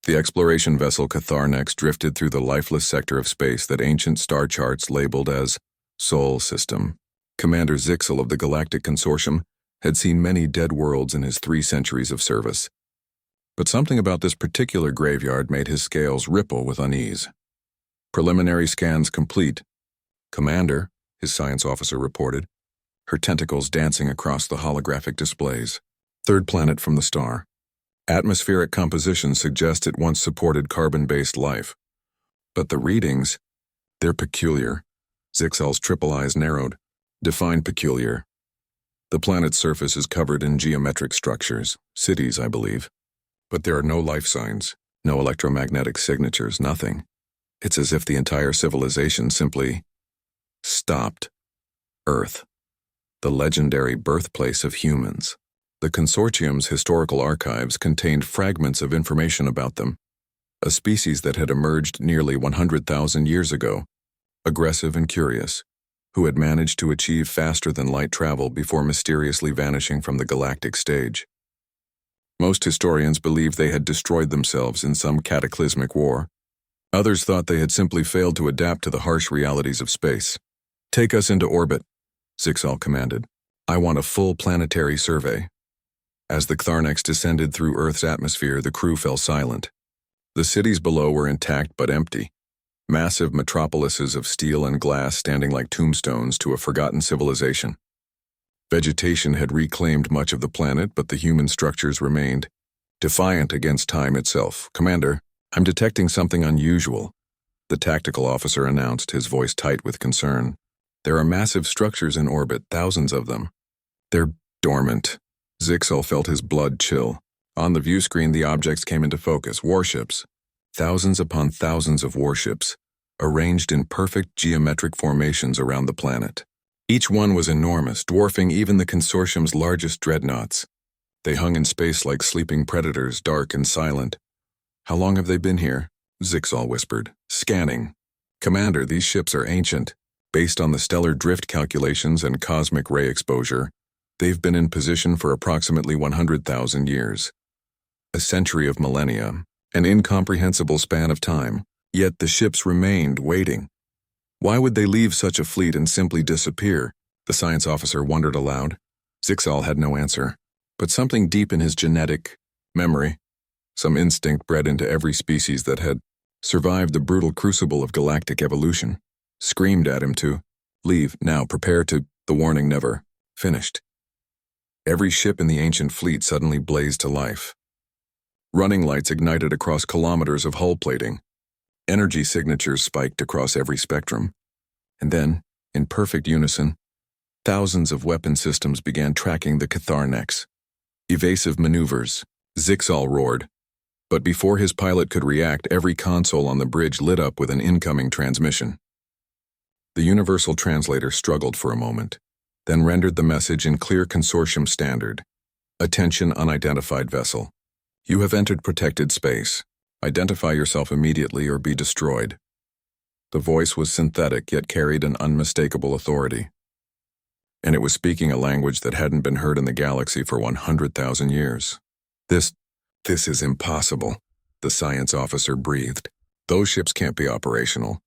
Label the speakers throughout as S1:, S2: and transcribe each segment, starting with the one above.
S1: The exploration vessel Catharnex drifted through the lifeless sector of space that ancient star charts labeled as Sol System. Commander Zixel of the Galactic Consortium had seen many dead worlds in his 3 centuries of service. But something about this particular graveyard made his scales ripple with unease. Preliminary scans complete. Commander, his science officer reported, her tentacles dancing across the holographic displays. 3rd planet from the star. Atmospheric composition suggests it once supported carbon-based life. But the readings, they're peculiar. Zixel's triple eyes narrowed. Define peculiar. The planet's surface is covered in geometric structures, cities, I believe. But there are no life signs, no electromagnetic signatures, nothing. It's as if the entire civilization simply stopped. Earth, the legendary birthplace of humans. The Consortium's historical archives contained fragments of information about them, a species that had emerged nearly 100,000 years ago, aggressive and curious, who had managed to achieve faster-than-light travel before mysteriously vanishing from the galactic stage. Most historians believed they had destroyed themselves in some cataclysmic war. Others thought they had simply failed to adapt to the harsh realities of space. "Take us into orbit," Zixel commanded. "I want a full planetary survey." As the Catharnex descended through Earth's atmosphere, the crew fell silent. The cities below were intact but empty. Massive metropolises of steel and glass standing like tombstones to a forgotten civilization. Vegetation had reclaimed much of the planet, but the human structures remained, defiant against time itself. "Commander, I'm detecting something unusual," the tactical officer announced, his voice tight with concern. "There are massive structures in orbit, thousands of them. They're dormant." Zixel felt his blood chill. On the view screen, the objects came into focus. Warships. Thousands upon thousands of warships, arranged in perfect geometric formations around the planet. Each one was enormous, dwarfing even the Consortium's largest dreadnoughts. They hung in space like sleeping predators, dark and silent. "How long have they been here?" Zixel whispered. "Scanning. Commander, these ships are ancient. Based on the stellar drift calculations and cosmic ray exposure, they've been in position for approximately 100,000 years. A century of millennia, an incomprehensible span of time. Yet the ships remained, waiting. Why would they leave such a fleet and simply disappear?" The science officer wondered aloud. Zixel had no answer, but something deep in his genetic memory, some instinct bred into every species that had survived the brutal crucible of galactic evolution, screamed at him to leave now, prepare to. The warning never finished. Every ship in the ancient fleet suddenly blazed to life. Running lights ignited across kilometers of hull plating. Energy signatures spiked across every spectrum. And then, in perfect unison, thousands of weapon systems began tracking the Catharnex. Evasive maneuvers, Zixel roared. But before his pilot could react, every console on the bridge lit up with an incoming transmission. The universal translator struggled for a moment, then rendered the message in clear Consortium standard. "Attention, unidentified vessel. You have entered protected space. Identify yourself immediately or be destroyed." The voice was synthetic, yet carried an unmistakable authority. And it was speaking a language that hadn't been heard in the galaxy for 100,000 years. This is impossible," the science officer breathed. "Those ships can't be operational.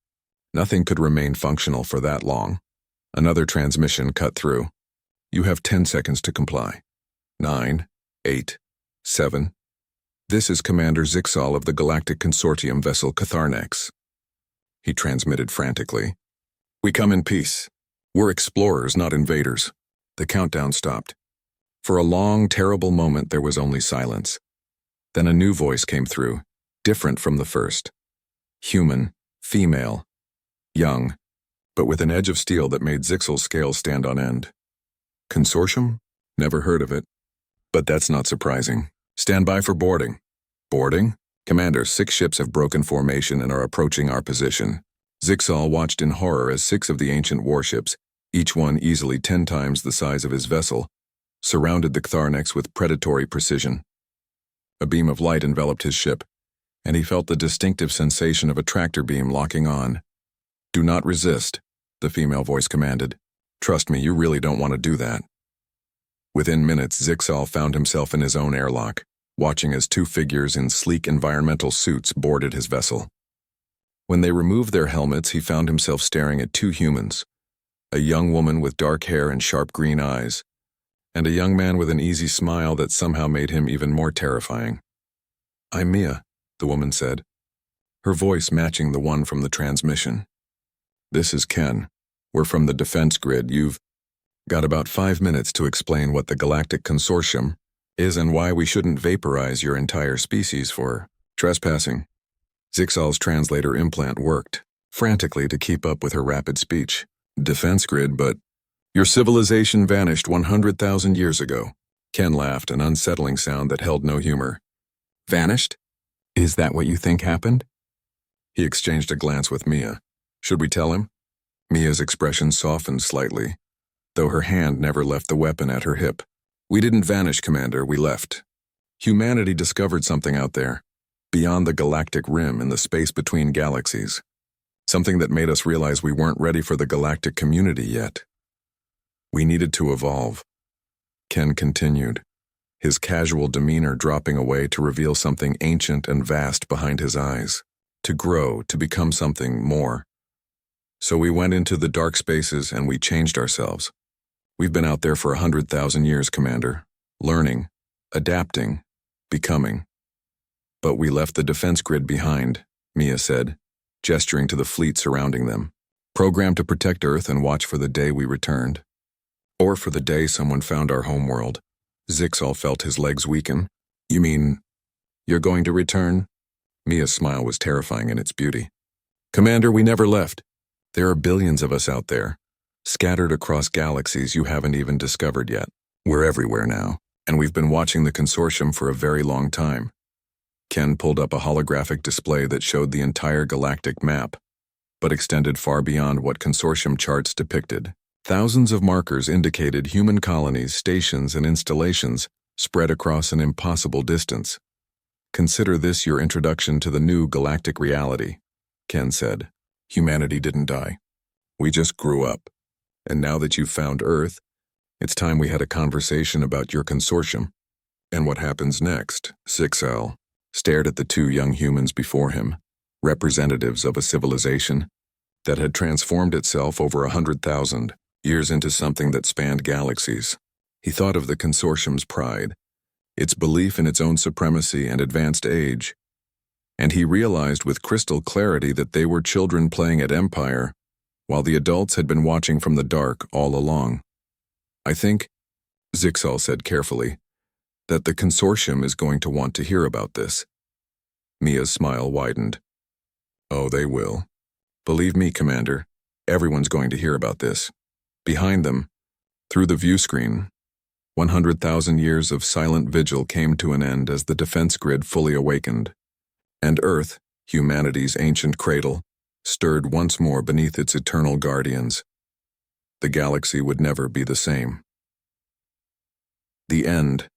S1: Nothing could remain functional for that long." Another transmission cut through. "You have 10 seconds to comply. 9, 8, 7. This is Commander Zixel of the Galactic Consortium vessel Catharnex." He transmitted frantically. "We come in peace. We're explorers, not invaders." The countdown stopped. For a long, terrible moment, there was only silence. Then a new voice came through, different from the first. Human, female, young, but with an edge of steel that made Zixel's scales stand on end. "Consortium? Never heard of it. But that's not surprising. Stand by for boarding." "Boarding? Commander, 6 ships have broken formation and are approaching our position." Zixel watched in horror as 6 of the ancient warships, each one easily 10 times the size of his vessel, surrounded the Catharnex with predatory precision. A beam of light enveloped his ship, and he felt the distinctive sensation of a tractor beam locking on. "Do not resist," the female voice commanded. "Trust me, you really don't want to do that." Within minutes, Zixel found himself in his own airlock, watching as two figures in sleek environmental suits boarded his vessel. When they removed their helmets, he found himself staring at two humans, a young woman with dark hair and sharp green eyes, and a young man with an easy smile that somehow made him even more terrifying. "I'm Mia," the woman said, her voice matching the one from the transmission. "This is Ken. We're from the defense grid. You've got about 5 minutes to explain what the Galactic Consortium is and why we shouldn't vaporize your entire species for trespassing." Zixal's translator implant worked frantically to keep up with her rapid speech. "Defense grid, but your civilization vanished 100,000 years ago." Ken laughed, an unsettling sound that held no humor. "Vanished? Is that what you think happened?" He exchanged a glance with Mia. "Should we tell him?" Mia's expression softened slightly, though her hand never left the weapon at her hip. "We didn't vanish, Commander, we left. Humanity discovered something out there, beyond the galactic rim in the space between galaxies. Something that made us realize we weren't ready for the galactic community yet. We needed to evolve." Ken continued, his casual demeanor dropping away to reveal something ancient and vast behind his eyes. To grow, to become something more. "So we went into the dark spaces and we changed ourselves. We've been out there for 100,000 years, Commander, learning, adapting, becoming. But we left the defense grid behind," Mia said, gesturing to the fleet surrounding them. "Programmed to protect Earth and watch for the day we returned. Or for the day someone found our homeworld." Zixal felt his legs weaken. "You mean, you're going to return?" Mia's smile was terrifying in its beauty. "Commander, we never left. There are billions of us out there, scattered across galaxies you haven't even discovered yet. We're everywhere now, and we've been watching the consortium for a very long time." Ken pulled up a holographic display that showed the entire galactic map, but extended far beyond what consortium charts depicted. Thousands of markers indicated human colonies, stations, and installations spread across an impossible distance. "Consider this your introduction to the new galactic reality," Ken said. "Humanity didn't die. We just grew up. And now that you've found Earth, it's time we had a conversation about your consortium." "And what happens next?" Zixal stared at the two young humans before him, representatives of a civilization that had transformed itself over 100,000 years into something that spanned galaxies. He thought of the consortium's pride, its belief in its own supremacy and advanced age, and he realized with crystal clarity that they were children playing at Empire, while the adults had been watching from the dark all along. "I think," Zixal said carefully, "that the consortium is going to want to hear about this." Mia's smile widened. "Oh, they will. Believe me, Commander, everyone's going to hear about this." Behind them, through the view screen, 100,000 years of silent vigil came to an end as the defense grid fully awakened, and Earth, humanity's ancient cradle, stirred once more beneath its eternal guardians. The galaxy would never be the same. The end.